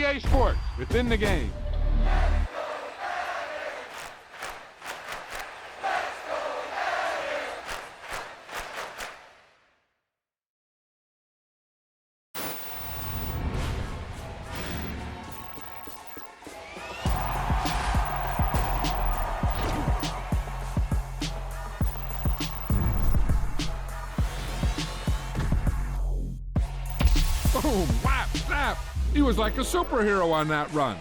EA Sports. It's in the game. Boom, whap, snap. He was like a superhero on that run.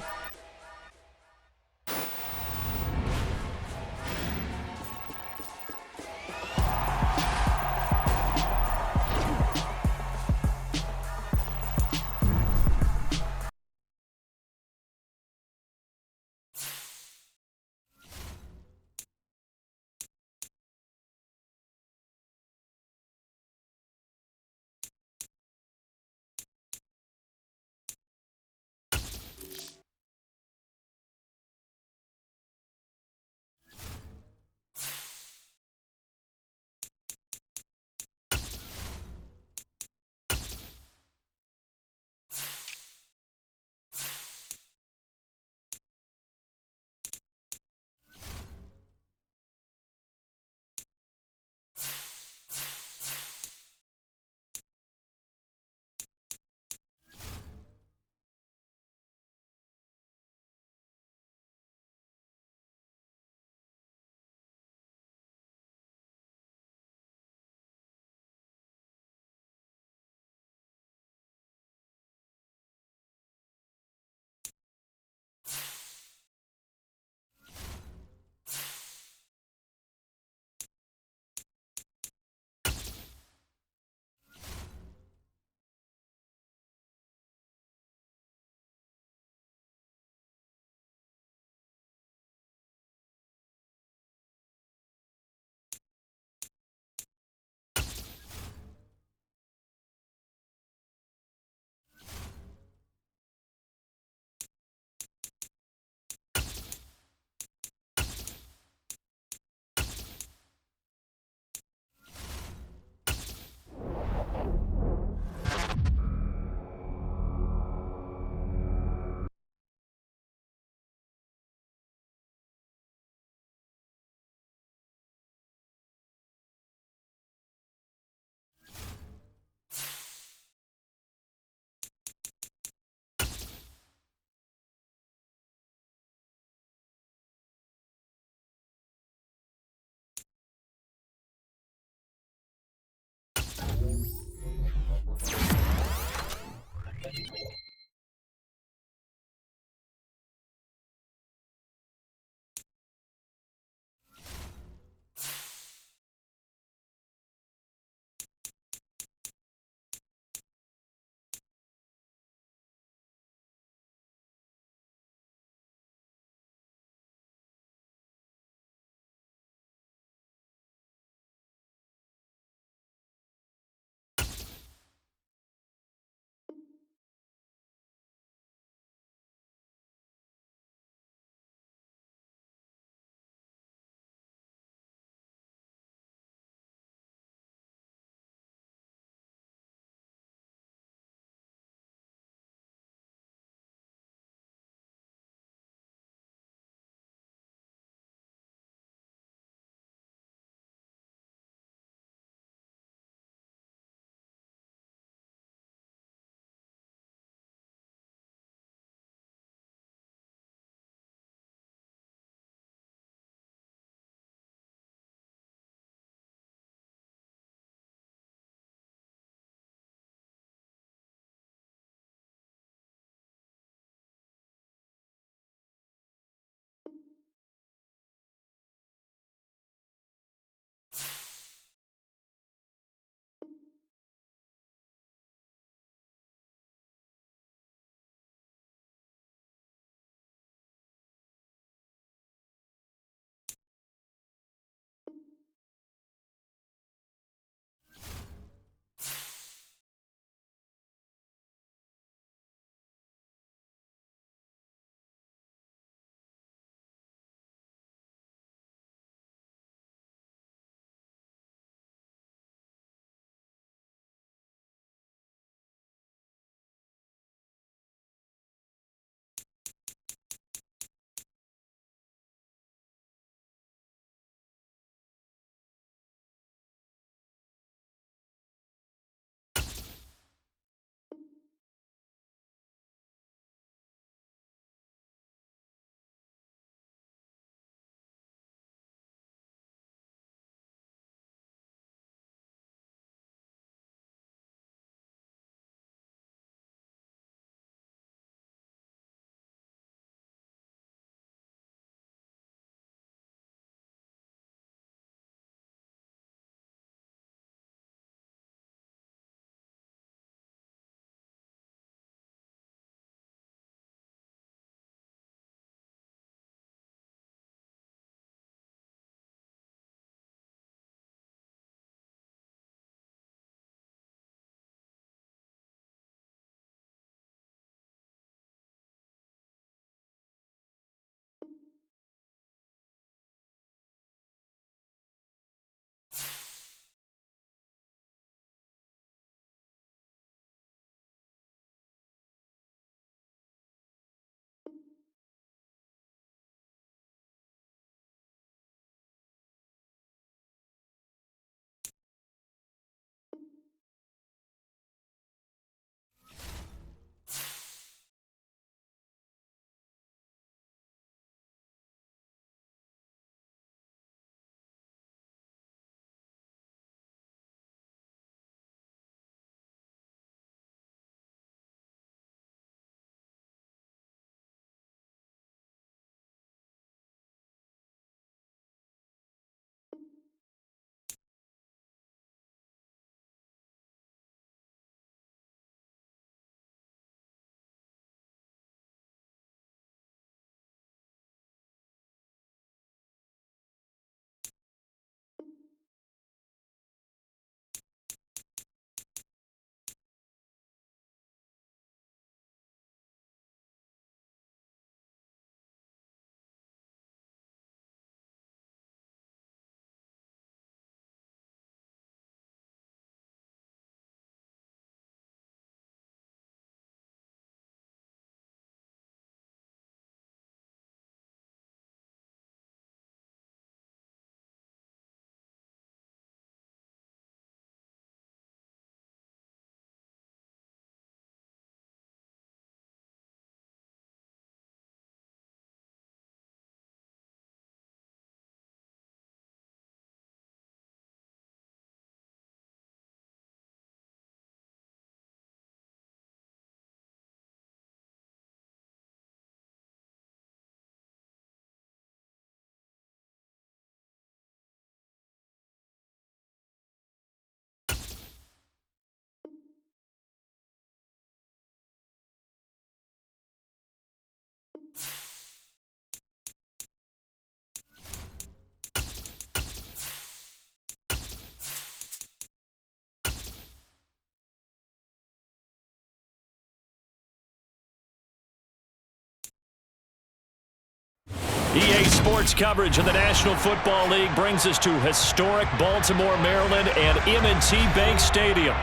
EA Sports coverage of the National Football League brings us to historic Baltimore, Maryland and M&T Bank Stadium.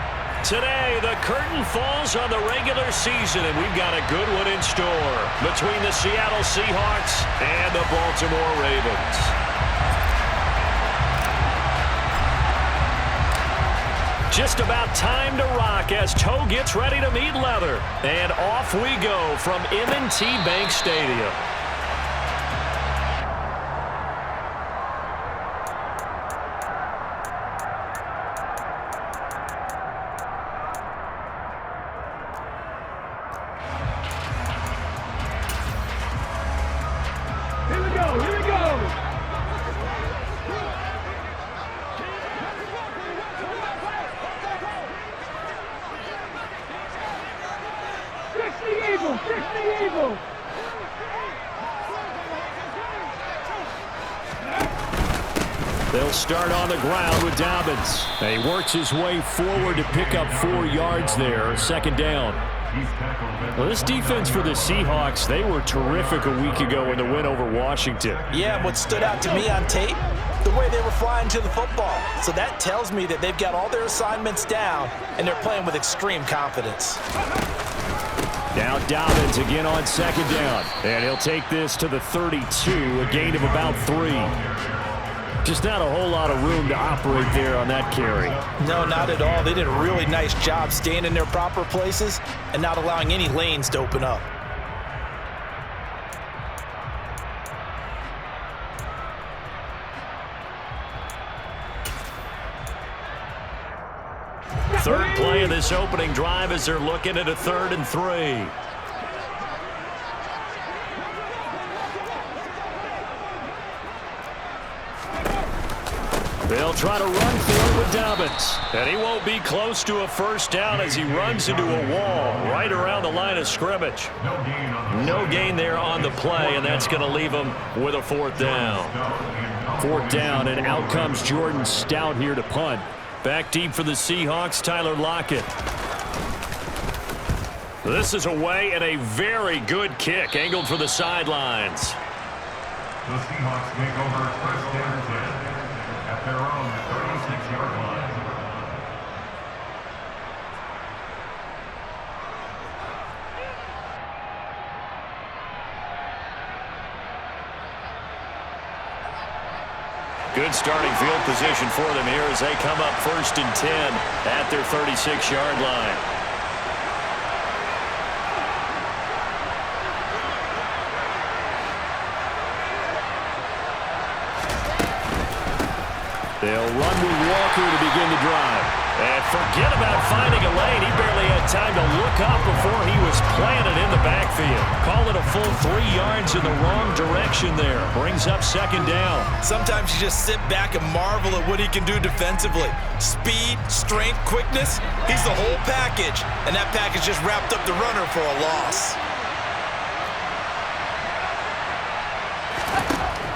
Today, the curtain falls on the regular season, and we've got a good one in store between the Seattle Seahawks and the Baltimore Ravens. Just about time to rock as toe gets ready to meet leather. And off we go from M&T Bank Stadium. They'll start on the ground with Dobbins. He works his way forward to pick up 4 yards there, second down. Well, this defense for the Seahawks, they were terrific a week ago in the win over Washington. Yeah, and what stood out to me on tape, the way they were flying to the football. So that tells me that they've got all their assignments down, and they're playing with extreme confidence. Now Dobbins again on second down. And he'll take this to the 32, a gain of about 3. Just not a whole lot of room to operate there on that carry. No, not at all. They did a really nice job staying in their proper places and not allowing any lanes to open up. Third play of this opening drive as they're looking at a 3rd and 3. They'll try to run for it with Dobbins. And he won't be close to a first down as he runs into a wall right around the line of scrimmage. No gain there on the play, and that's going to leave him with a 4th down. 4th down, and out comes Jordan Stout here to punt. Back deep for the Seahawks, Tyler Lockett. This is away and a very good kick, angled for the sidelines. The Seahawks make over first down 10 at their own 36-yard line. Good starting field position for them here as they come up 1st and 10 at their 36-yard line. They'll run with Walker to begin the drive. And forget about finding a lane. He barely had time to look up before he was planted in the backfield. Call it a full 3 yards in the wrong direction there. Brings up 2nd down. Sometimes you just sit back and marvel at what he can do defensively. Speed, strength, quickness, he's the whole package. And that package just wrapped up the runner for a loss.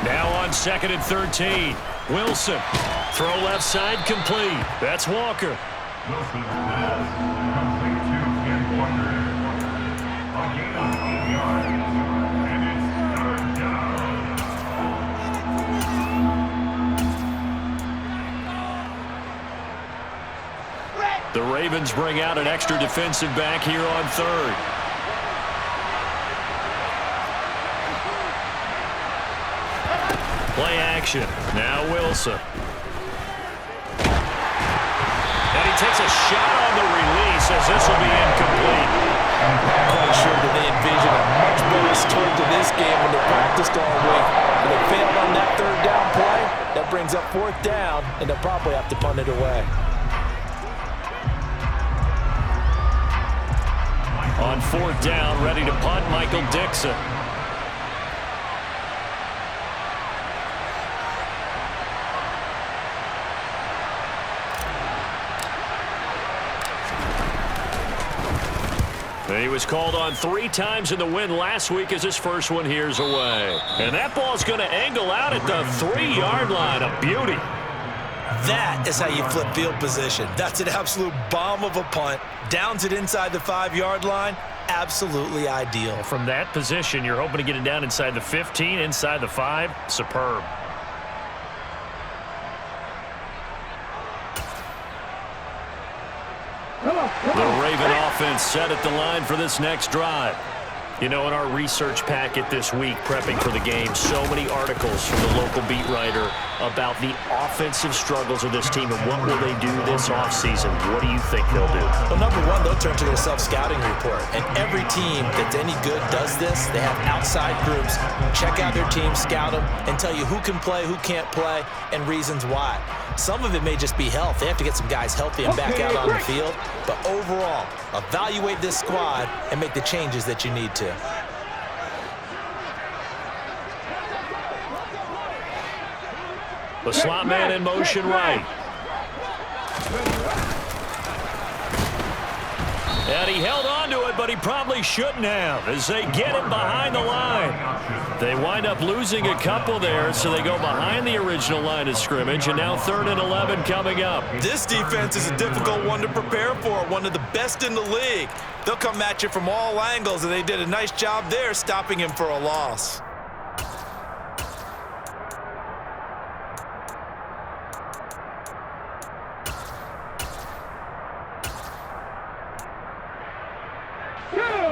Now on 2nd and 13. Wilson. Throw left side complete. That's Walker. Wilson has complete to Ken Walker. A gain of 8 yards. And it's 3rd down. The Ravens bring out an extra defensive back here on 3rd. Play action. Now Wilson. And he takes a shot on the release as this will be incomplete. I'm quite sure that they envision a much better start to this game when they practiced all week. When they failed on that 3rd down play, that brings up 4th down, and they'll probably have to punt it away. On 4th down, ready to punt, Michael Dixon. He was called on 3 times in the win last week as his first one here's away. And that ball's going to angle out at the 3-yard line. A beauty. That is how you flip field position. That's an absolute bomb of a punt. Downs it inside the 5-yard line. absolutely ideal. From that position, you're hoping to get it down inside the 15, inside the 5. Superb. The Raven offense set at the line for this next drive. You know, in our research packet this week, prepping for the game, so many articles from the local beat writer about the offensive struggles of this team and what will they do this offseason. What do you think they'll do? Well, number one, they'll turn to their self-scouting report. And every team that's any good does this. They have outside groups. Check out their team, scout them, and tell you who can play, who can't play, and reasons why. Some of it may just be health. They have to get some guys healthy and back out on the field. But overall, evaluate this squad and make the changes that you need to. The slot man in motion right. And he held on to it, but he probably shouldn't have as they get him behind the line. They wind up losing a couple there, so they go behind the original line of scrimmage, and now 3rd and 11 coming up. This defense is a difficult one to prepare for, one of the best in the league. They'll come at you from all angles, and they did a nice job there stopping him for a loss.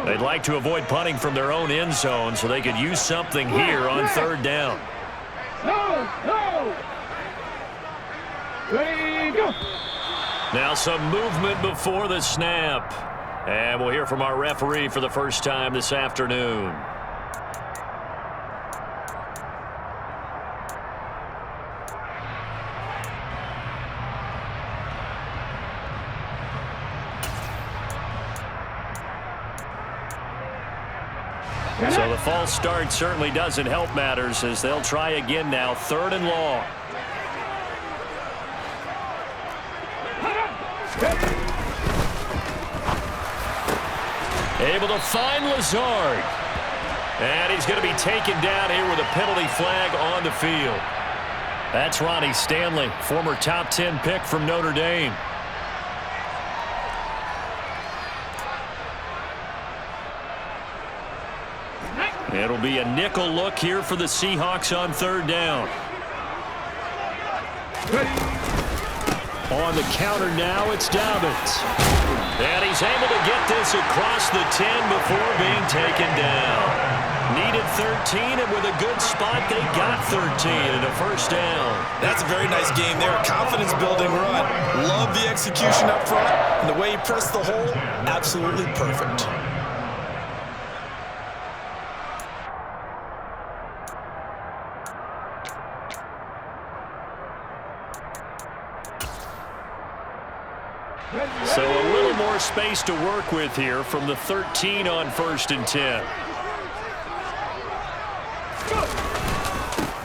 They'd like to avoid punting from their own end zone so they could use something here on 3rd down. Ready, go. Now some movement before the snap. And we'll hear from our referee for the first time this afternoon. So the false start certainly doesn't help matters as they'll try again now, 3rd and long. Able to find Lazard. And he's going to be taken down here with a penalty flag on the field. That's Ronnie Stanley, former top 10 pick from Notre Dame. It'll be a nickel look here for the Seahawks on 3rd down. On the counter now, it's Dobbins. And he's able to get this across the 10 before being taken down. Needed 13, and with a good spot, they got 13 and a 1st down. That's a very nice game there, a confidence-building run. Love the execution up front, and the way he pressed the hole, absolutely perfect. So a little more space to work with here from the 13 on 1st and 10.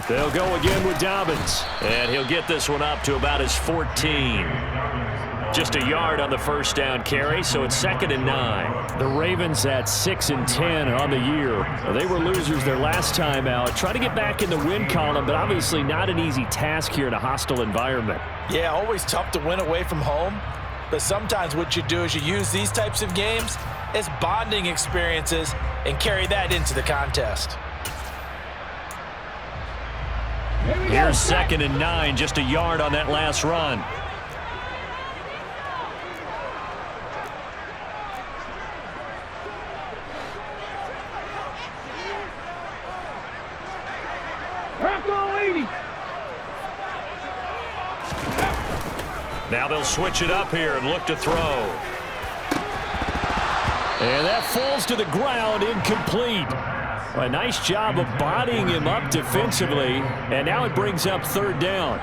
They'll go again with Dobbins. And he'll get this one up to about his 14. Just a yard on the 1st down carry, so it's 2nd and 9. The Ravens at 6 and 10 on the year. They were losers their last time out. Try to get back in the win column, but obviously not an easy task here in a hostile environment. Yeah, always tough to win away from home. But sometimes what you do is you use these types of games as bonding experiences and carry that into the contest. Here's 2nd and 9, just a yard on that last run. Now they'll switch it up here and look to throw. And that falls to the ground, incomplete. A nice job of bodying him up defensively, and now it brings up 3rd down.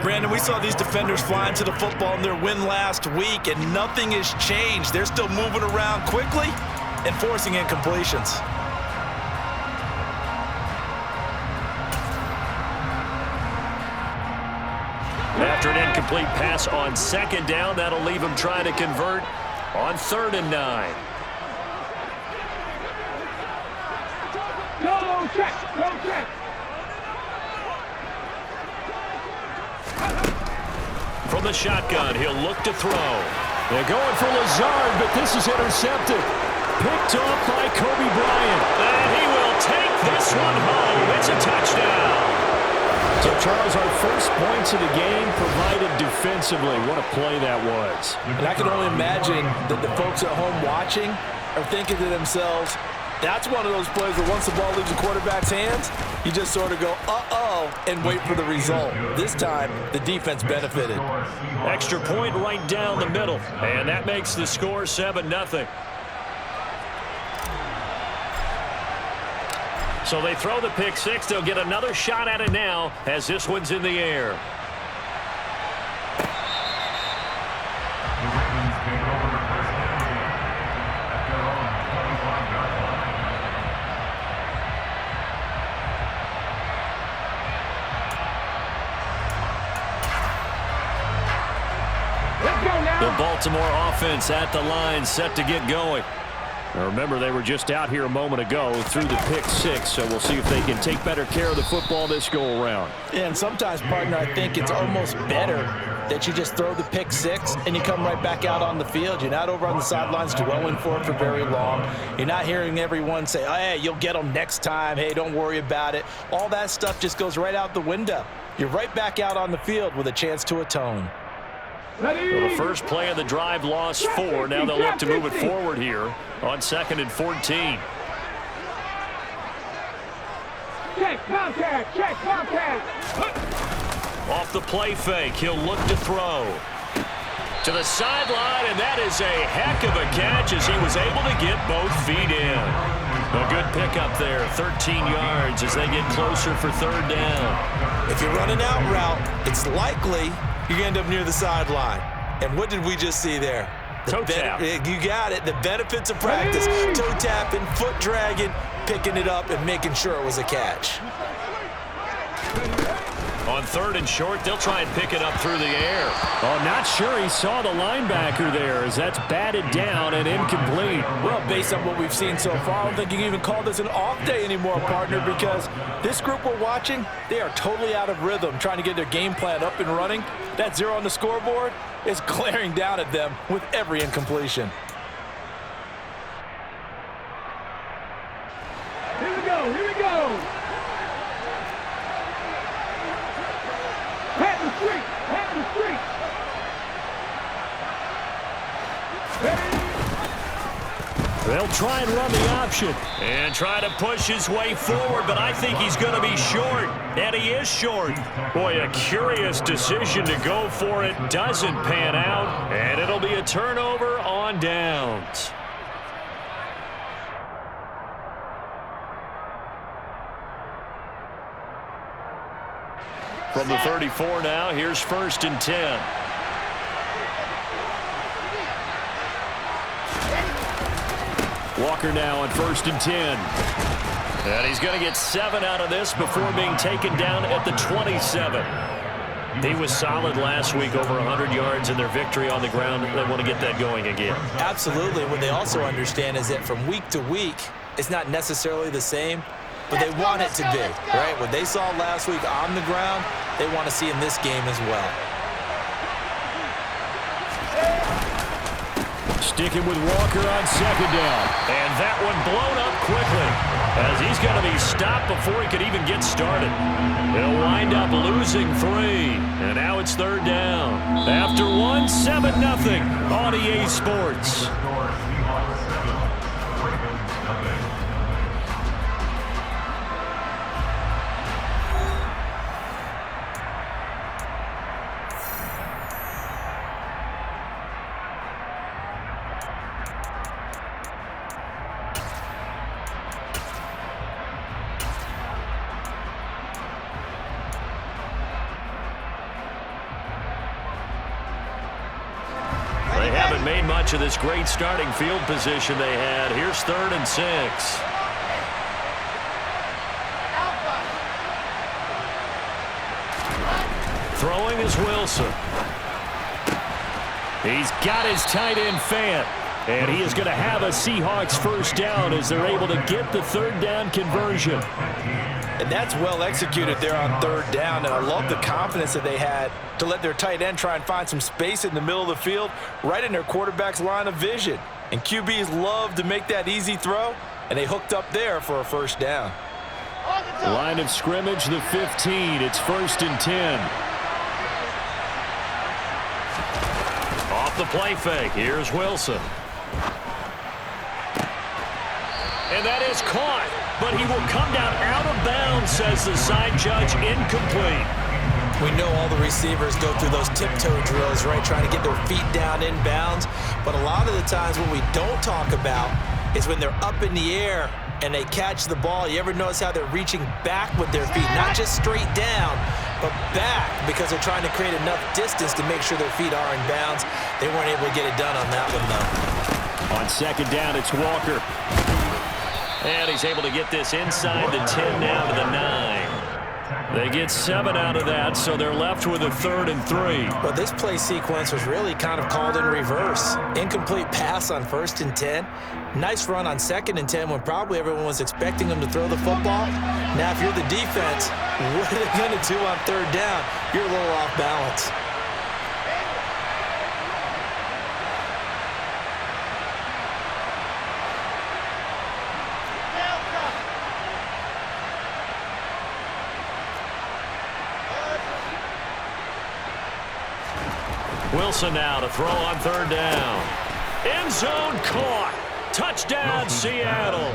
Brandon, we saw these defenders flying to the football in their win last week, and nothing has changed. They're still moving around quickly and forcing incompletions. After an incomplete pass on 2nd down, that'll leave him trying to convert on 3rd and 9. Go check, go check. From the shotgun, he'll look to throw. They're going for Lazard, but this is intercepted. picked off by Kobe Bryant. And he will take this one home. It's a touchdown. So, Charles, our first points of the game provided defensively. What a play that was. And I can only imagine that the folks at home watching are thinking to themselves, that's one of those plays where once the ball leaves the quarterback's hands, you just sort of go, uh-oh, and wait for the result. This time, the defense benefited. Extra point right down the middle. And that makes the score 7-0. So they throw the pick six. They'll get another shot at it now as this one's in the air. The Ravens take over the first down at their own 25-yard line. The Baltimore offense at the line, set to get going. Now remember, they were just out here a moment ago through the pick six, so we'll see if they can take better care of the football this go-around. Yeah, and sometimes, partner, I think it's almost better that you just throw the pick six and you come right back out on the field. You're not over on the sidelines dwelling for it for very long. You're not hearing everyone say, oh, hey, you'll get them next time. Hey, don't worry about it. All that stuff just goes right out the window. You're right back out on the field with a chance to atone. Well, the first play of the drive lost 4. Now they'll look to move it forward here on 2nd and 14. Check contact, check contact. Off the play fake, he'll look to throw. To the sideline, and that is a heck of a catch as he was able to get both feet in. A good pickup there, 13 yards as they get closer for 3rd down. If you're running out route, it's likely you end up near the sideline. And what did we just see there? Toe tap. You got it. The benefits of practice. Toe tapping, foot dragging, picking it up, and making sure it was a catch. On 3rd and short, they'll try and pick it up through the air. Oh, not sure he saw the linebacker there as that's batted down and incomplete. Well, based on what we've seen so far, I don't think you can even call this an off day anymore, partner, because this group we're watching, they are totally out of rhythm, trying to get their game plan up and running. That 0 on the scoreboard is glaring down at them with every incompletion. Here we go, here we go. Head the street, head the street. They'll try and run the option and try to push his way forward, but I think he's going to be short, and he is short. Boy, a curious decision to go for it. Doesn't pan out, and it'll be a turnover on downs. From the 34 now, here's 1st and 10. Walker now on 1st and 10. And he's going to get 7 out of this before being taken down at the 27. He was solid last week, over 100 yards in their victory on the ground. They want to get that going again. Absolutely. What they also understand is that from week to week, it's not necessarily the same, but they want it to be, right? What they saw last week on the ground, they want to see in this game as well. Sticking with Walker on 2nd down. And that one blown up quickly as he's going to be stopped before he could even get started. He'll wind up losing 3. And now it's 3rd down. After 1, 7-0 on EA Sports. They haven't made much of this great starting field position they had. Here's 3rd and 6. Throwing is Wilson. He's got his tight end Fant. And he is going to have a Seahawks 1st down as they're able to get the 3rd down conversion. And that's well executed there on 3rd down. And I love the confidence that they had to let their tight end try and find some space in the middle of the field, right in their quarterback's line of vision. And QBs love to make that easy throw, and they hooked up there for a first down. Line of scrimmage, the 15. It's 1st and 10. Off the play fake. Here's Wilson. And that is caught, but he will come down out of bounds, says the side judge. Incomplete. We know all the receivers go through those tiptoe drills, right, trying to get their feet down in bounds. But a lot of the times what we don't talk about is when they're up in the air and they catch the ball. You ever notice how they're reaching back with their feet, not just straight down, but back, because they're trying to create enough distance to make sure their feet are in bounds. They weren't able to get it done on that one, though. On 2nd down, it's Walker. And he's able to get this inside the 10 now to the 9. They get 7 out of that, so they're left with a 3rd and 3. Well, this play sequence was really kind of called in reverse. Incomplete pass on 1st and 10. Nice run on 2nd and 10 when probably everyone was expecting them to throw the football. Now, if you're the defense, what are they going to do on 3rd down? You're a little off balance. Wilson now to throw on 3rd down. End zone caught. Touchdown, Seattle.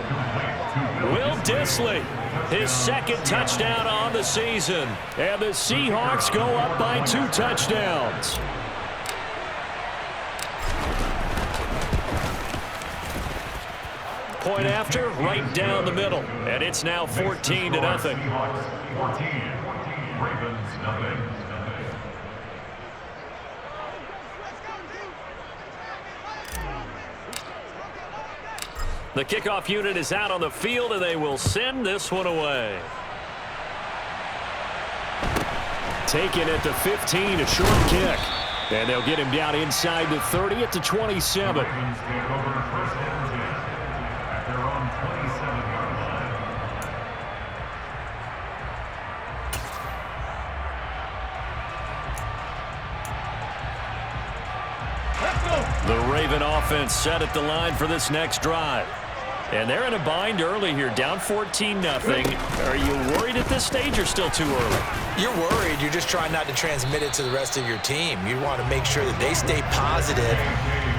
Will Dissly, his 2nd touchdown on the season. And the Seahawks go up by 2 touchdowns. Point after, right down the middle. And it's now 14-0. 14, Ravens nothing. The kickoff unit is out on the field, and they will send this one away. Taken at the 15, a short kick. And they'll get him down inside the 30 at the 27. Ravens take over 1st and 10 at their own 27-yard line. The Raven offense set at the line for this next drive. And they're in a bind early here, down 14-0. Are you worried at this stage or still too early? You're worried. You're just trying not to transmit it to the rest of your team. You want to make sure that they stay positive.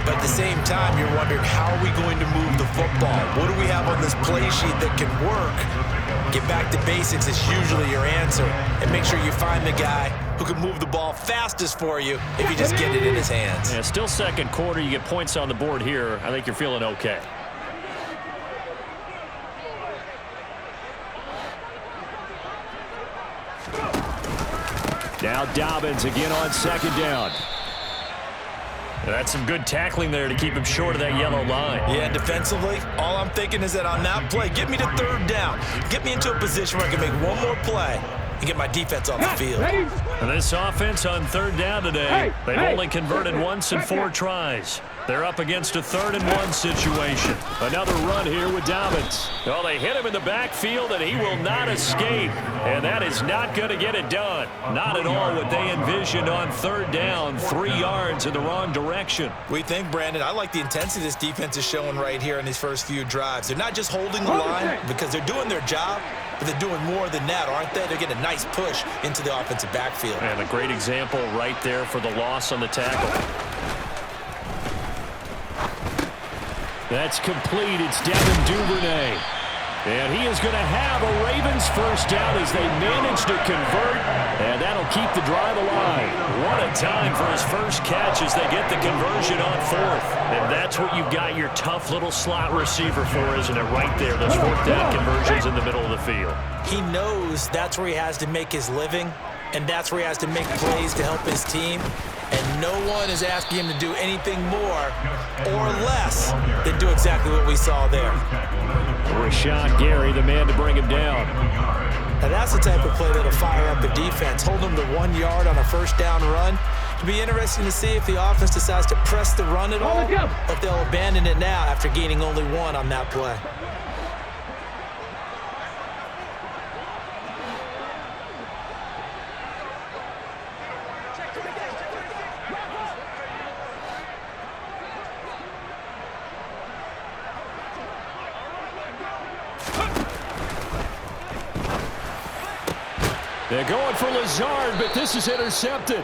But at the same time, you're wondering, how are we going to move the football? What do we have on this play sheet that can work? Get back to basics is usually your answer. And make sure you find the guy who can move the ball fastest for you if you just get it in his hands. Yeah, still 2nd quarter. You get points on the board here. I think you're feeling okay. Now Dobbins again on 2nd down. That's some good tackling there to keep him short of that yellow line. Yeah, defensively, all I'm thinking is that on that play, get me to 3rd down. Get me into a position where I can make one more play and get my defense off the field. And this offense on 3rd down today, they've only converted once in 4 tries. They're up against a 3rd and 1 situation. Another run here with Dobbins. Oh, they hit him in the backfield, and he will not escape. And that is not going to get it done. Not at all what they envisioned on 3rd down. 3 yards in the wrong direction. We think, Brandon, I like the intensity this defense is showing right here in these first few drives. They're not just holding the line because they're doing their job, but they're doing more than that, aren't they? They're getting a nice push into the offensive backfield. And a great example right there for the loss on the tackle. That's complete. It's Devin Duvernay. And he is going to have a Ravens first down as they manage to convert. And that'll keep the drive alive. What a time for his first catch as they get the conversion on 4th. And that's what you've got your tough little slot receiver for, isn't it? Right there, those 4th down conversions in the middle of the field. He knows that's where he has to make his living, and that's where he has to make plays to help his team. And no one is asking him to do anything more or less than do exactly what we saw there. Rashawn Gary, the man to bring him down. Now that's the type of play that'll fire up the defense. Hold them to 1 yard on a first down run. It'll be interesting to see if the offense decides to press the run at all, or if they'll abandon it now after gaining only 1 on that play. They're going for Lazard, but this is intercepted.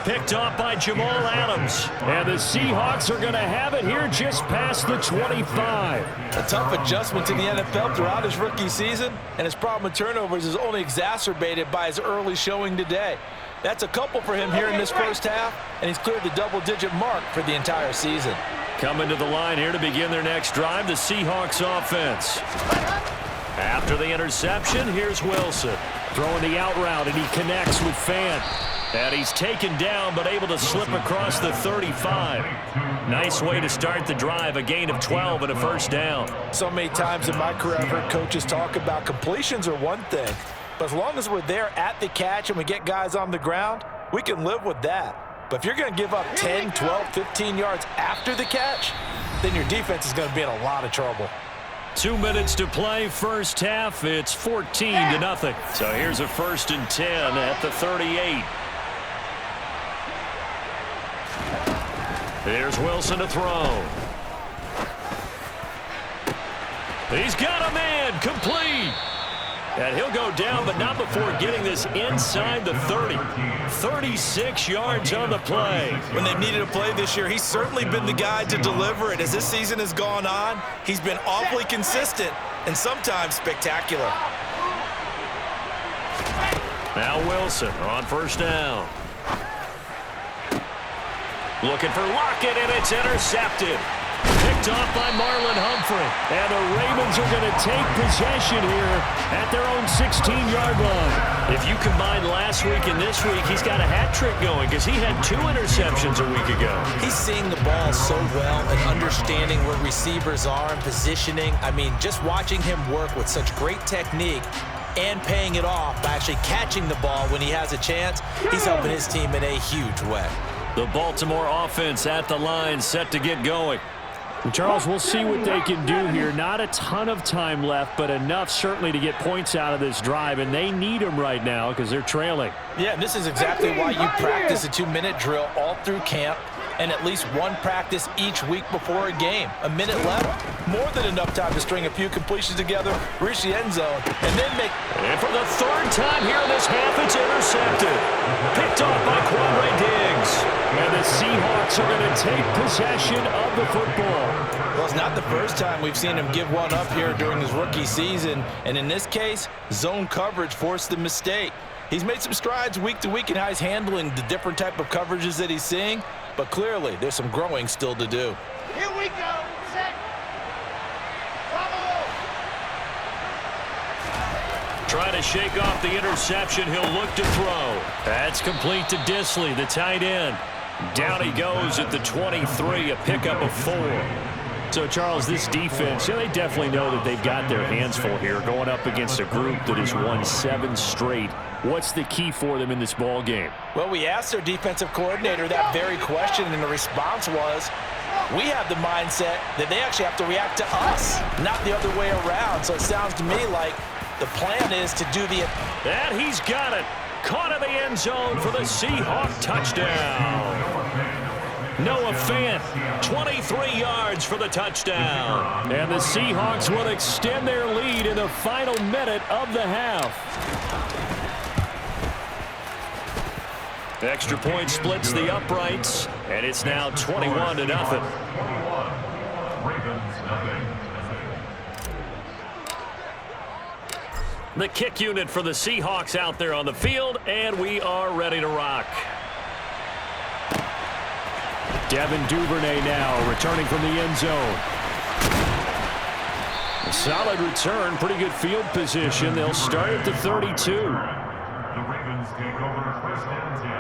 Picked off by Jamal Adams. And the Seahawks are going to have it here just past the 25. A tough adjustment to the NFL throughout his rookie season, and his problem with turnovers is only exacerbated by his early showing today. That's a couple for him here in this first half, and he's cleared the double-digit mark for the entire season. Coming to the line here to begin their next drive, the Seahawks offense. After the interception, here's Wilson. Throwing the out route, and he connects with Fant. And he's taken down, but able to slip across the 35. Nice way to start the drive, a gain of 12 and a first down. So many times in my career, I've heard coaches talk about completions are one thing, but as long as we're there at the catch and we get guys on the ground, we can live with that. But if you're going to give up 10, 12, 15 yards after the catch, then your defense is going to be in a lot of trouble. 2 minutes to play, first half. It's 14-0. So here's a 1st and 10 at the 38. Here's Wilson to throw. He's got a man, complete. And he'll go down, but not before getting this inside the 30. 36 yards on the play. When they've needed a play this year, he's certainly been the guy to deliver it. As this season has gone on, he's been awfully consistent and sometimes spectacular. Now Wilson on first down. Looking for Lockett, and it's intercepted. Picked off by Marlon Humphrey. And the Ravens are going to take possession here at their own 16-yard line. If you combine last week and this week, he's got a hat trick going because he had 2 interceptions a week ago. He's seeing the ball so well and understanding where receivers are and positioning. I mean, just watching him work with such great technique and paying it off by actually catching the ball when he has a chance, he's helping his team in a huge way. The Baltimore offense at the line, set to get going. Charles, we'll see what they can do here. Not a ton of time left, but enough certainly to get points out of this drive, and they need them right now because they're trailing. Yeah, and this is exactly why you practice a 2-minute drill all through camp and at least one practice each week before a game. A minute left, more than enough time to string a few completions together, reach the end zone, and then make... And for the 3rd time here in this half, it's intercepted. Picked off by Quandre Diggs. And the Seahawks are going to take possession of the football. Well, it's not the first time we've seen him give one up here during his rookie season. And in this case, zone coverage forced the mistake. He's made some strides week to week in how he's handling the different type of coverages that he's seeing. But clearly, there's some growing still to do. Here we go. Set. Bravo. Trying to shake off the interception. He'll look to throw. That's complete to Disley, the tight end. Down he goes at the 23, a pickup of 4. So, Charles, this defense, they definitely know that they've got their hands full here going up against a group that has won 7 straight. What's the key for them in this ball game? Well, we asked their defensive coordinator that very question, and the response was, we have the mindset that they actually have to react to us, not the other way around. So it sounds to me like the plan is to do the... And he's got it. Caught in the end zone for the Seahawk touchdown. Noah Fant, 23 yards for the touchdown. And the Seahawks will extend their lead in the final minute of the half. Extra point splits the uprights, and it's now 21-0. The kick unit for the Seahawks out there on the field, and we are ready to rock. Devin Duvernay now returning from the end zone. A solid return, pretty good field position. They'll start at the 32. The Ravens take over 1st and 10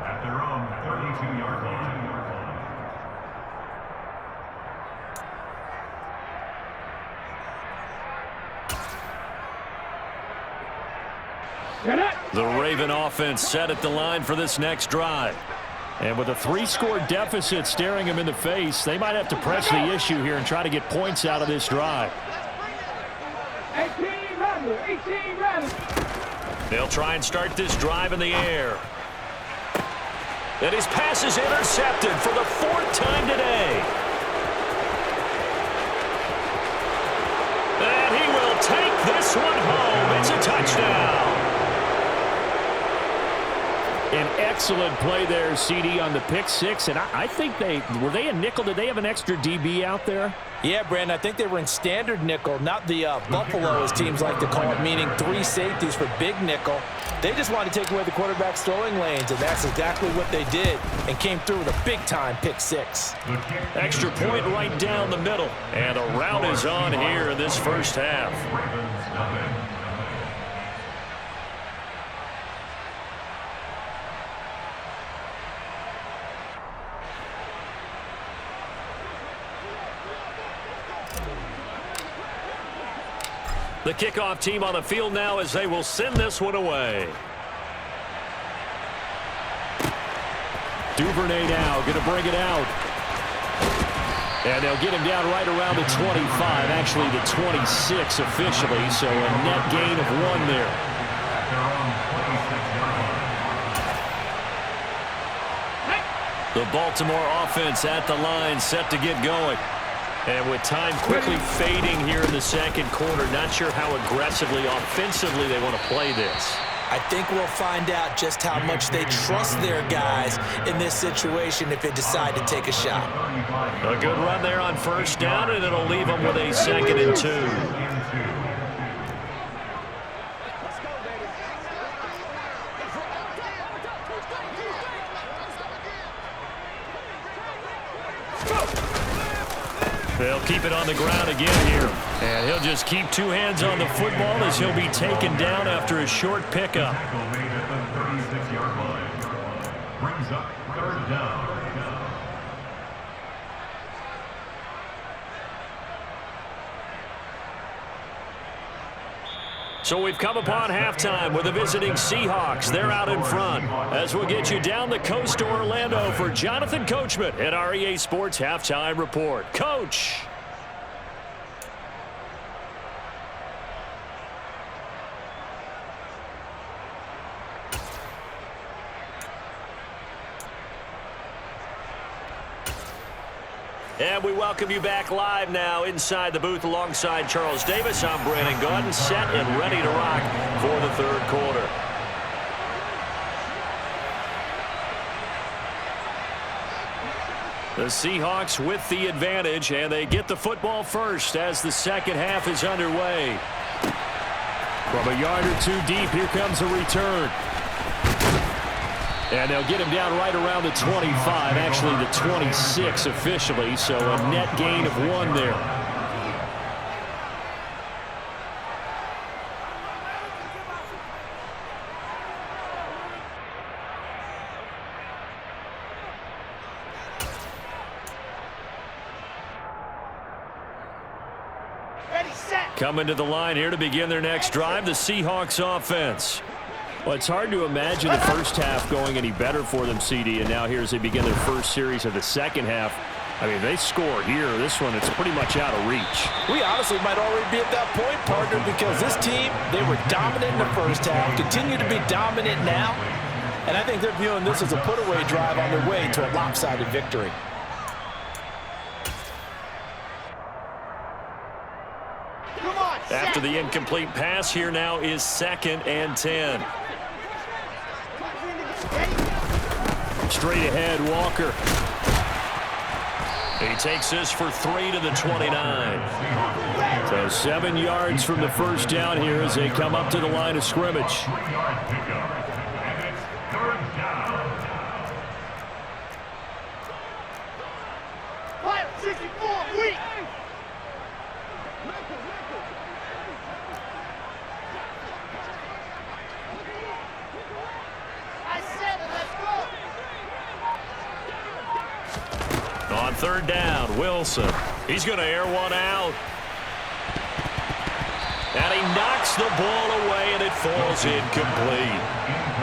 at their own 32-yard line. The Raven offense set at the line for this next drive. And with a 3-score deficit staring them in the face, they might have to press the issue here and try to get points out of this drive. 18 runners. They'll try and start this drive in the air. And his pass is intercepted for the 4th time today. And he will take this one home. It's a touchdown. Excellent play there, CD, on the pick six. And I think were they a nickel? Did they have an extra DB out there? Yeah, Brandon, I think they were in standard nickel, not the Buffalo, as teams like to call it, meaning 3 safeties for big nickel. They just wanted to take away the quarterback's throwing lanes, and that's exactly what they did, and came through with a big-time pick six. Extra point right down the middle. And a rout is on here in this first half. The kickoff team on the field now as they will send this one away. Duvernay now going to bring it out. And they'll get him down right around the 25, actually the 26 officially, so a net gain of 1 there. The Baltimore offense at the line, set to get going. And with time quickly fading here in the second quarter, not sure how aggressively, offensively they want to play this. I think we'll find out just how much they trust their guys in this situation if they decide to take a shot. A good run there on first down, and it'll leave them with a 2nd and 2. They'll keep it on the ground again here. And he'll just keep 2 hands on the football as he'll be taken down after a short pickup. Brings up 3rd down. So we've come upon halftime with the visiting Seahawks. They're out in front. As we'll get you down the coast to Orlando for Jonathan Coachman at our EA Sports Halftime Report. Coach. And we welcome you back live now inside the booth alongside Charles Davis. I'm Brandon Gaudin, set and ready to rock for the 3rd quarter. The Seahawks with the advantage, and they get the football first as the second half is underway. From a yard or 2 deep, here comes a return. And they'll get him down right around the 25, actually the 26 officially, so a net gain of 1 there. Ready, set. Coming to the line here to begin their next drive, the Seahawks offense. Well, it's hard to imagine the first half going any better for them, CD, and now here as they begin their first series of the second half. I mean, they score here. This one, it's pretty much out of reach. We honestly might already be at that point, partner, because this team, they were dominant in the first half, continue to be dominant now, and I think they're viewing this as a put-away drive on their way to a lopsided victory. Come on, set. After the incomplete pass, here now is 2nd and 10. Straight ahead, Walker. He takes this for 3 to the 29. So 7 yards from the first down here as they come up to the line of scrimmage. 1-yard pickup. And it's 3rd down. Fire 64, weak. I said it, let's go. On 3rd down, Wilson. He's going to air one out. And he knocks the ball away, and it falls incomplete.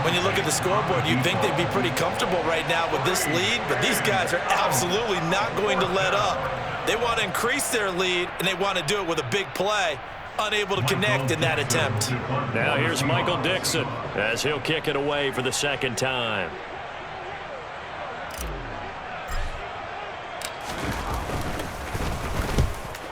When you look at the scoreboard, you'd think they'd be pretty comfortable right now with this lead, but these guys are absolutely not going to let up. They want to increase their lead, and they want to do it with a big play. Unable to connect in that attempt. Now here's Michael Dixon as he'll kick it away for the 2nd time.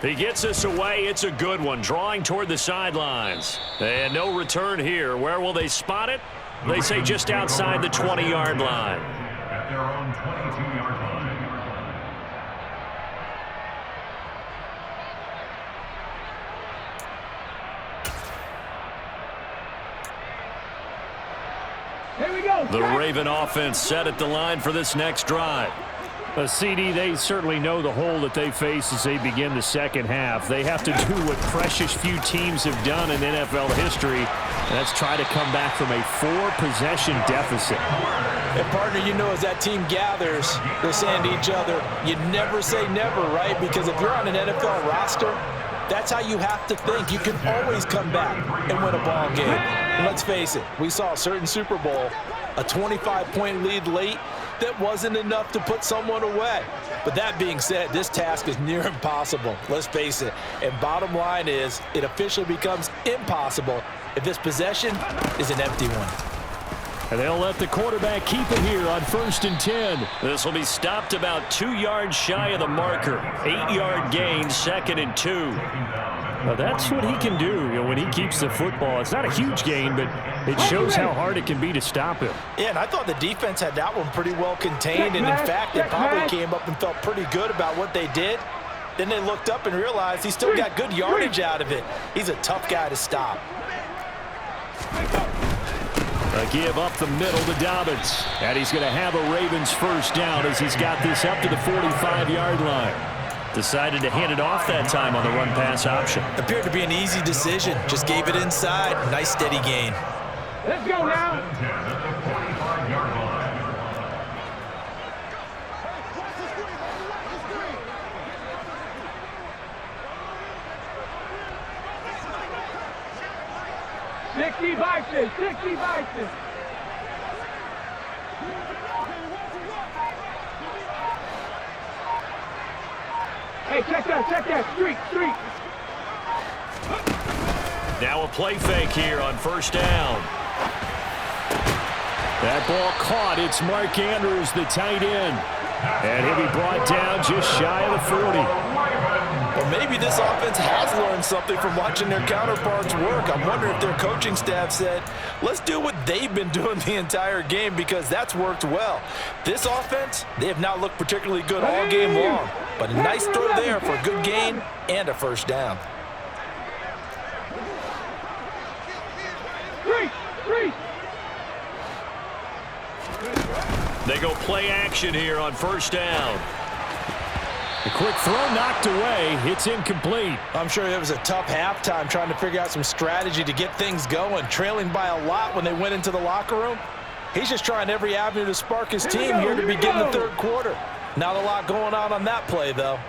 He gets this away. It's a good one. Drawing toward the sidelines. And no return here. Where will they spot it? They say just outside the 20-yard line. At their own 22-yard line. Here we go. The Raven offense set at the line for this next drive. A CD, they certainly know the hole that they face as they begin the second half. They have to do what precious few teams have done in NFL history. That's try to come back from a 4-possession deficit. And partner, you know, as that team gathers, they're saying to each other, you never say never, right? Because if you're on an NFL roster, that's how you have to think. You can always come back and win a ball game. And let's face it, we saw a certain Super Bowl, a 25-point lead late, that wasn't enough to put someone away. But that being said, this task is near impossible. Let's face it. And bottom line is, it officially becomes impossible if this possession is an empty one. And they'll let the quarterback keep it here on 1st and 10. This will be stopped about 2 yards shy of the marker. 8-yard gain, 2nd and 2. Well, that's what he can do, you know, when he keeps the football. It's not a huge gain, but it shows how hard it can be to stop him. Yeah, and I thought the defense had that one pretty well contained. And in fact, they probably came up and felt pretty good about what they did. Then they looked up and realized he still got good yardage out of it. He's a tough guy to stop. A give up the middle to Dobbins. And he's going to have a Ravens first down as he's got this up to the 45-yard line. Decided to hand it off that time on the run-pass option. Appeared to be an easy decision. Just gave it inside. Nice steady gain. Let's go now. At the 45-yard line. Sixty boxes. 60 boxes. Hey, check that. Street. Now a play fake here on 1st down. That ball caught. It's Mark Andrews, the tight end. And he'll be brought down just shy of the 40. Well, maybe this offense has learned something from watching their counterparts work. I'm wondering if their coaching staff said, let's do what they've been doing the entire game, because that's worked well. This offense, they have not looked particularly good all game long. But a nice throw there for a good gain and a first down. Three. They go play action here on 1st down. A quick throw knocked away. It's incomplete. I'm sure it was a tough halftime trying to figure out some strategy to get things going. Trailing by a lot when they went into the locker room. He's just trying every avenue to spark his team here to begin the 3rd quarter. Not a lot going on that play, though.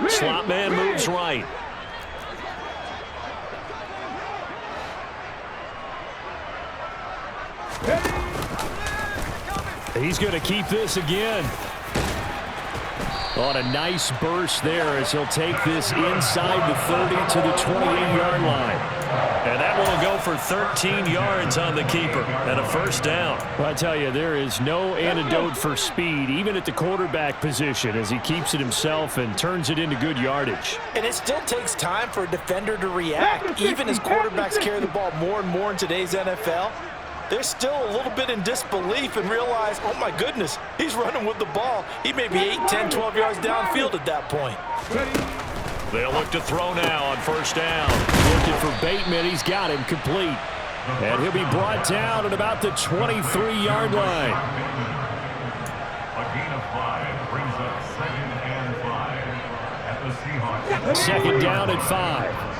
Slot man moves right. He's going to keep this again. On a nice burst there as he'll take this inside the 30 to the 28-yard line. And that one will go for 13 yards on the keeper and a first down. Well, I tell you, there is no antidote for speed, even at the quarterback position, as he keeps it himself and turns it into good yardage. And it still takes time for a defender to react. Even as quarterbacks carry the ball more and more in today's NFL, they're still a little bit in disbelief and realize, oh my goodness, he's running with the ball. He may be 8, 10, 12 yards downfield at that point. They'll look to throw now on 1st down. Looking for Bateman. He's got him complete. And he'll be brought down at about the 23-yard line. A gain of 5 brings up 2nd and 5 at the Seahawks. 2nd down at 5.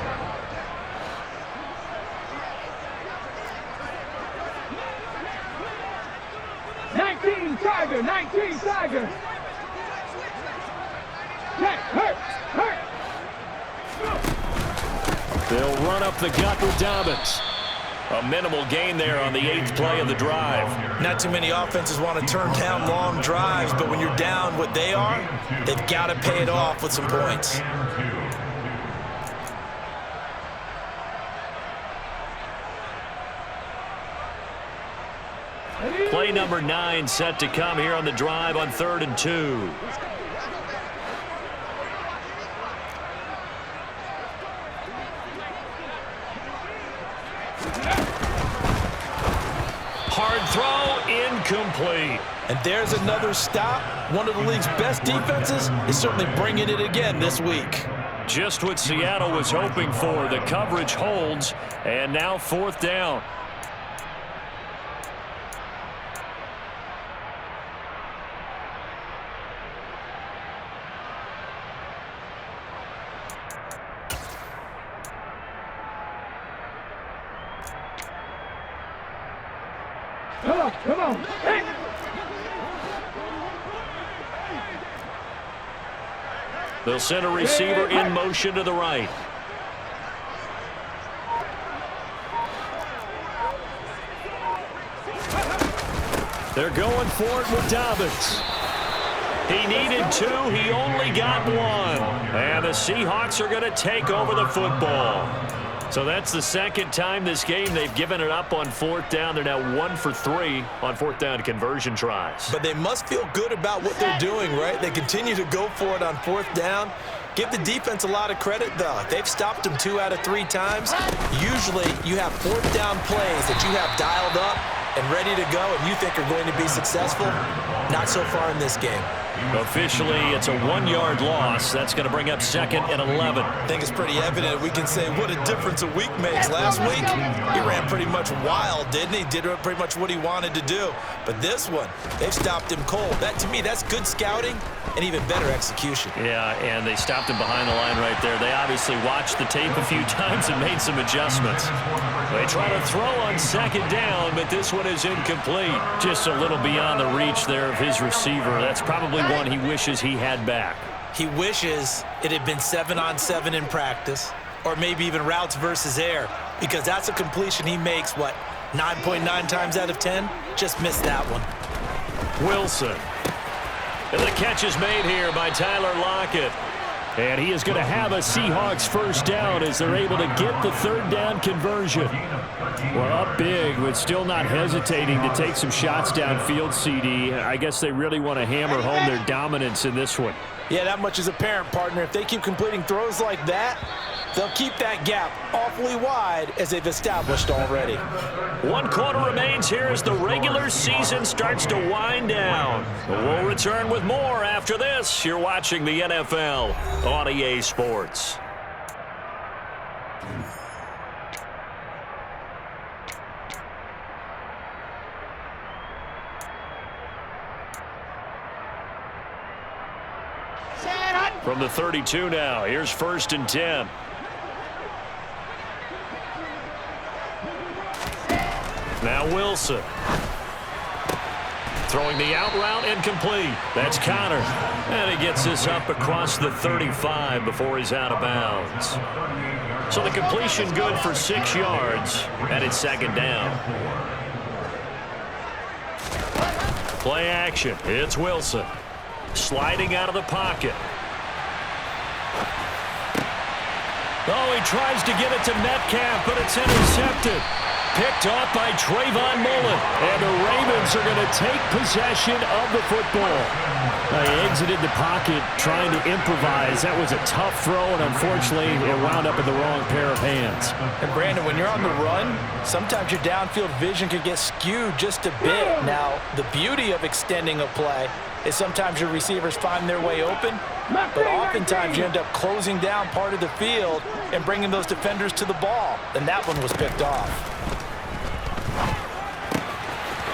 Tiger. 19 Tiger. Check. Hurt. They'll run up the gut with Dobbins. A minimal gain there on the 8th play of the drive. Not too many offenses want to turn down long drives, but when you're down what they are, they've got to pay it off with some points. Play number 9 set to come here on the drive on 3rd and 2. incomplete. And there's another stop. One of the league's best defenses is certainly bringing it again this week. Just what Seattle was hoping for. The coverage holds, and now 4th down. Come on. Hey. They'll send a receiver in motion to the right. They're going for it with Dobbins. He needed 2. He only got 1. And the Seahawks are going to take over the football. So that's the second time this game they've given it up on 4th down. They're now 1 for 3 on 4th down conversion tries. But they must feel good about what they're doing, right? They continue to go for it on 4th down. Give the defense a lot of credit, though. They've stopped them 2 out of 3 times. Usually, you have 4th down plays that you have dialed up and ready to go and you think are going to be successful. Not so far in this game. Officially, it's a 1-yard loss. That's going to bring up 2nd and 11. I think it's pretty evident. We can say what a difference a week makes. Last week, he ran pretty much wild, didn't he? Did pretty much what he wanted to do. But this one, they've stopped him cold. That, to me, that's good scouting and even better execution. Yeah, and they stopped him behind the line right there. They obviously watched the tape a few times and made some adjustments. They try to throw on 2nd down, but this one is incomplete. Just a little beyond the reach there of his receiver. That's probably one he wishes he had back. He wishes it had been 7-on-7 in practice, or maybe even routes versus air, because that's a completion he makes, 9.9 times out of 10? Just missed that one. Wilson. And the catch is made here by Tyler Lockett. And he is going to have a Seahawks 1st down as they're able to get the 3rd down conversion. Well, up big, but still not hesitating to take some shots downfield, CD. I guess they really want to hammer home their dominance in this one. Yeah, that much is apparent, partner. If they keep completing throws like that, they'll keep that gap awfully wide as they've established already. 1 quarter remains here as the regular season starts to wind down. We'll return with more after this. You're watching the NFL on EA Sports. From the 32 now, here's 1st and 10. Now Wilson. Throwing the out route incomplete. That's Connor. And he gets this up across the 35 before he's out of bounds. So the completion good for 6 yards, and it's 2nd down. Play action. It's Wilson. Sliding out of the pocket. Oh, he tries to get it to Metcalf, but it's intercepted. Picked off by Trayvon Mullen. And the Ravens are going to take possession of the football. He exited the pocket trying to improvise. That was a tough throw, and unfortunately, it wound up in the wrong pair of hands. And Brandon, when you're on the run, sometimes your downfield vision can get skewed just a bit. Now, the beauty of extending a play is sometimes your receivers find their way open, but oftentimes you end up closing down part of the field and bringing those defenders to the ball. And that one was picked off.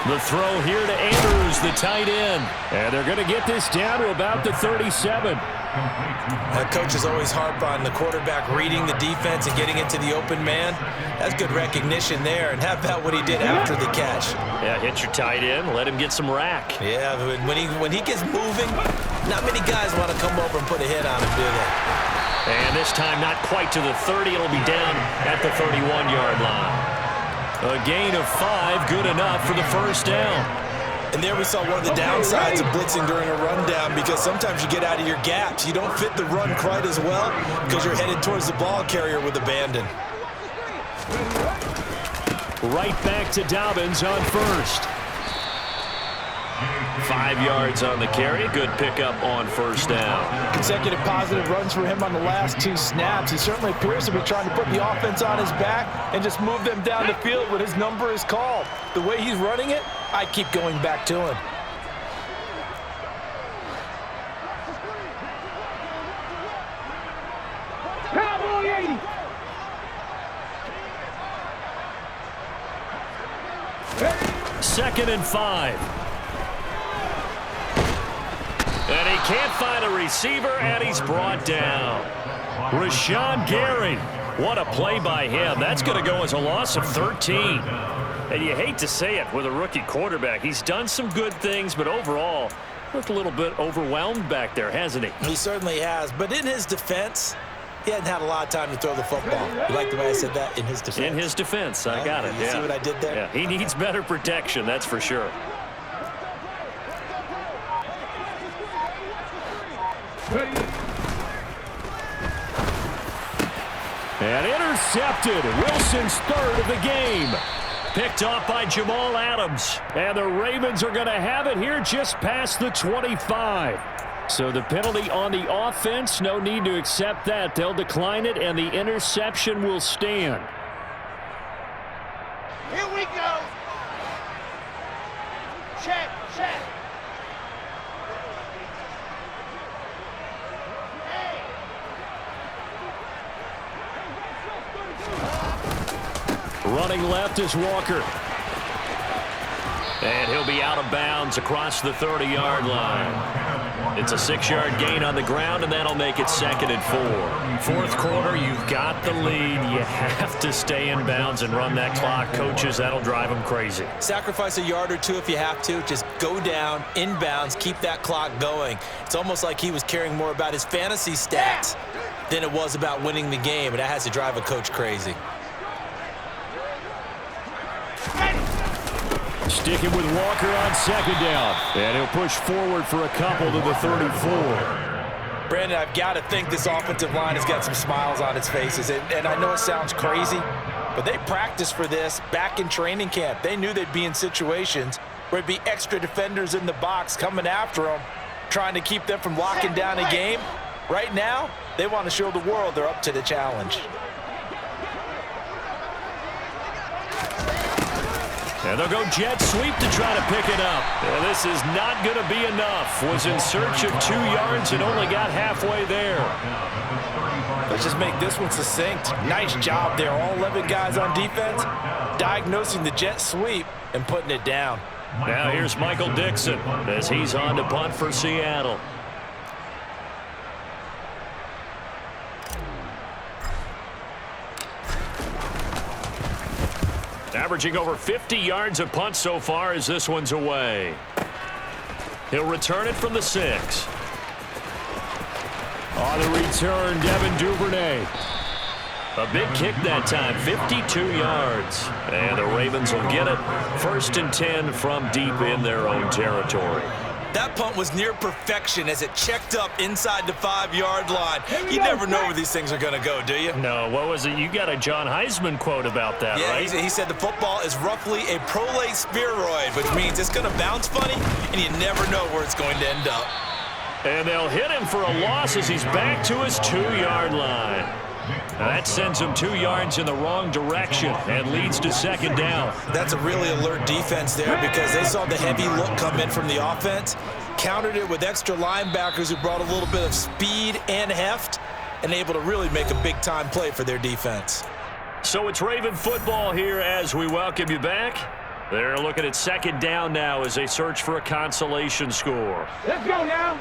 The throw here to Andrews, the tight end. And they're going to get this down to about the 37. Coaches always harp on the quarterback reading the defense and getting into the open man. That's good recognition there. And how about what he did after the catch? Yeah, hit your tight end, let him get some rack. Yeah, when he gets moving, not many guys want to come over and put a hit on him, do they? And this time not quite to the 30. It'll be down at the 31-yard line. A gain of 5, good enough for the 1st down. And there we saw one of the downsides of blitzing during a rundown, because sometimes you get out of your gaps. You don't fit the run quite as well because you're headed towards the ball carrier with abandon. Right back to Dobbins on 1st. 5 yards on the carry. Good pickup on 1st down. Consecutive positive runs for him on the last 2 snaps. He certainly appears to be trying to put the offense on his back and just move them down the field when his number is called. The way he's running it, I keep going back to him. Cowboy 80. Second and 5. And he can't find a receiver, and he's brought down. Rashawn Gary. What a play by him. That's going to go as a loss of 13. And you hate to say it with a rookie quarterback. He's done some good things, but overall, looked a little bit overwhelmed back there, hasn't he? He certainly has. But in his defense, he hadn't had a lot of time to throw the football. You like the way I said that? In his defense. In his defense. I got it. You see what I did there? Yeah, he needs better protection, that's for sure. And intercepted. Wilson's third of the game. Picked off by Jamal Adams. And the Ravens are going to have it here just past the 25. So the penalty on the offense, no need to accept that. They'll decline it, and the interception will stand. Here we go. Check, check. Running left is Walker. And he'll be out of bounds across the 30-yard line. It's a 6-yard gain on the ground, and that'll make it 2nd and 4. Fourth quarter, you've got the lead. You have to stay in bounds and run that clock. Coaches, that'll drive them crazy. Sacrifice a yard or two if you have to. Just go down, in bounds, keep that clock going. It's almost like he was caring more about his fantasy stats than it was about winning the game, and that has to drive a coach crazy. Sticking with Walker on 2nd down. And he'll push forward for a couple to the 34. Brandon, I've got to think this offensive line has got some smiles on its faces. And I know it sounds crazy, but they practiced for this back in training camp. They knew they'd be in situations where there'd be extra defenders in the box coming after them, trying to keep them from locking down a game. Right now, they want to show the world they're up to the challenge. And they'll go jet sweep to try to pick it up. And this is not going to be enough. Was in search of 2 yards and only got halfway there. Let's just make this one succinct. Nice job there. All 11 guys on defense diagnosing the jet sweep and putting it down. Now here's Michael Dixon as he's on to punt for Seattle. Averaging over 50 yards a punt so far as this one's away. He'll return it from the 6. On the return, Devin Duvernay. A big kick that time, 52 yards. And the Ravens will get it. 1st and 10 from deep in their own territory. That punt was near perfection as it checked up inside the 5-yard line. You never know where these things are going to go, do you? No, what was it? You got a John Heisman quote about that, right? Yeah, he said the football is roughly a prolate spheroid, which means it's going to bounce funny, and you never know where it's going to end up. And they'll hit him for a loss as he's back to his 2-yard line. Now that sends him 2 yards in the wrong direction and leads to 2nd down. That's a really alert defense there because they saw the heavy look come in from the offense, countered it with extra linebackers who brought a little bit of speed and heft, and able to really make a big-time play for their defense. So it's Raven football here as we welcome you back. They're looking at 2nd down now as they search for a consolation score. Let's go now.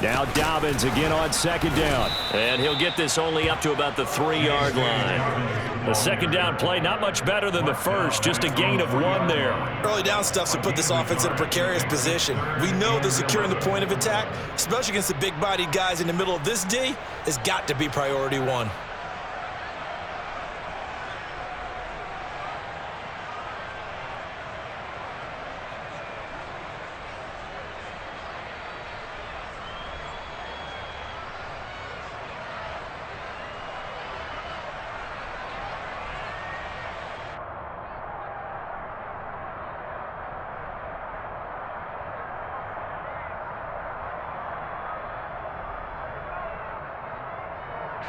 Now Dobbins again on 2nd down. And he'll get this only up to about the 3-yard line. The 2nd down play, not much better than the first, just a gain of 1 there. Early down stuff's to put this offense in a precarious position. We know that securing the point of attack, especially against the big-bodied guys in the middle of this D, has got to be priority 1.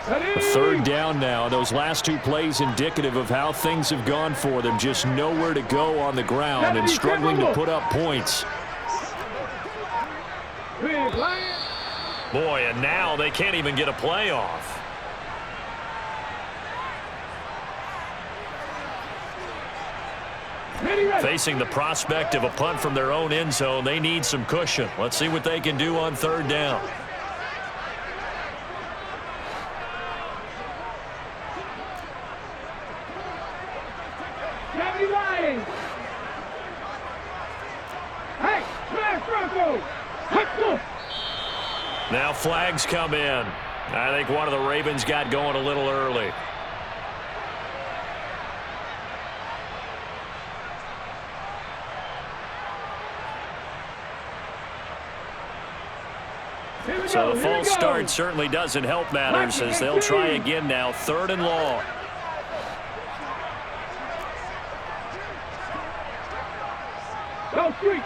Third down now. Those last two plays indicative of how things have gone for them. Just nowhere to go on the ground and struggling to put up points. Boy, and now they can't even get a play off. Facing the prospect of a punt from their own end zone, they need some cushion. Let's see what they can do on third down. Now flags come in. I think one of the Ravens got going a little early. So the false start certainly doesn't help matters as they'll try again now, third and long. Go street.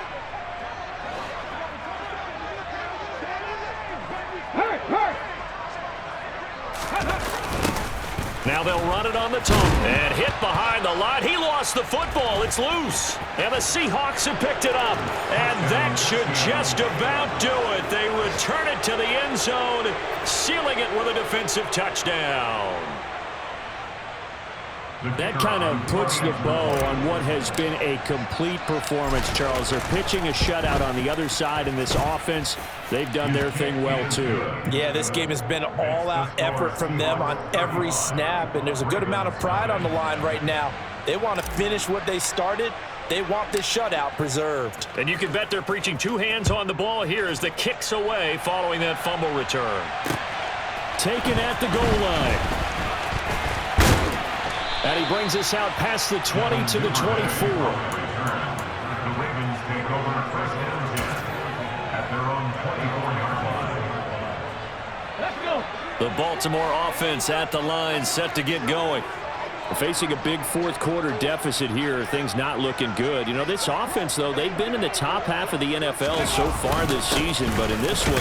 Now they'll run it on the tongue and hit behind the line. He lost the football. It's loose. And the Seahawks have picked it up. And that should just about do it. They return it to the end zone, sealing it with a defensive touchdown. That kind of puts the bow on what has been a complete performance, Charles. They're pitching a shutout on the other side in this offense. They've done their thing well, too. Yeah, this game has been all-out effort from them on every snap, and there's a good amount of pride on the line right now. They want to finish what they started. They want this shutout preserved. And you can bet they're preaching two hands on the ball here as the kick's away following that fumble return. Taken at the goal line. And he brings us out past the 20 to the 24. The Ravens take over first and 10 at their own 24-yard line. Let's go. The Baltimore offense at the line, set to get going. Facing a big fourth quarter deficit here, things not looking good. You know, this offense, though, they've been in the top half of the NFL so far this season, but in this one,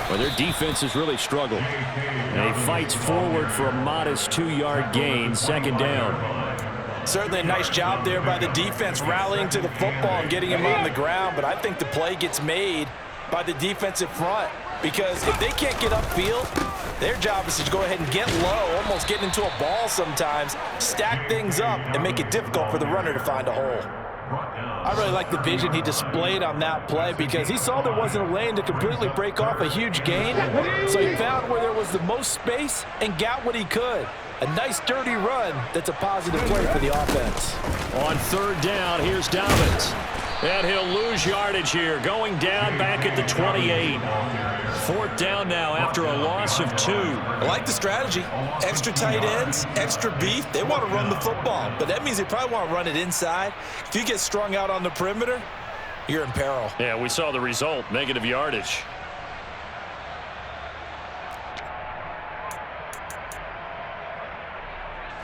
well, their defense has really struggled. And he fights forward for a modest 2-yard gain, second down. Certainly a nice job there by the defense rallying to the football and getting him on the ground, but I think the play gets made by the defensive front because if they can't get upfield, their job is to go ahead and get low, almost get into a ball sometimes, stack things up, and make it difficult for the runner to find a hole. I really like the vision he displayed on that play because he saw there wasn't a lane to completely break off a huge gain, so he found where there was the most space and got what he could. A nice, dirty run that's a positive play for the offense. On third down, here's Dobbins. And he'll lose yardage here, going down back at the 28. Fourth down now after a loss of 2. I like the strategy. Extra tight ends, extra beef. They want to run the football, but that means they probably want to run it inside. If you get strung out on the perimeter, you're in peril. Yeah, we saw the result, negative yardage.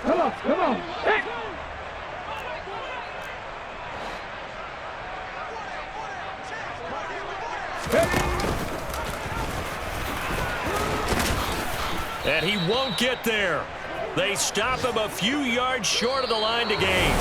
Come on, come on. Hey. And he won't get there. They stop him a few yards short of the line to gain.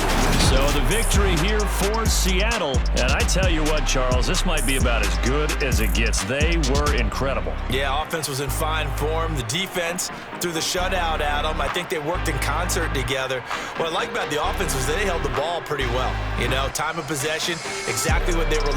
So the victory here for Seattle. And I tell you what, Charles, this might be about as good as it gets. They were incredible. Yeah, offense was in fine form. The defense threw the shutout at them. I think they worked in concert together. What I like about the offense was they held the ball pretty well. You know, time of possession, exactly what they were looking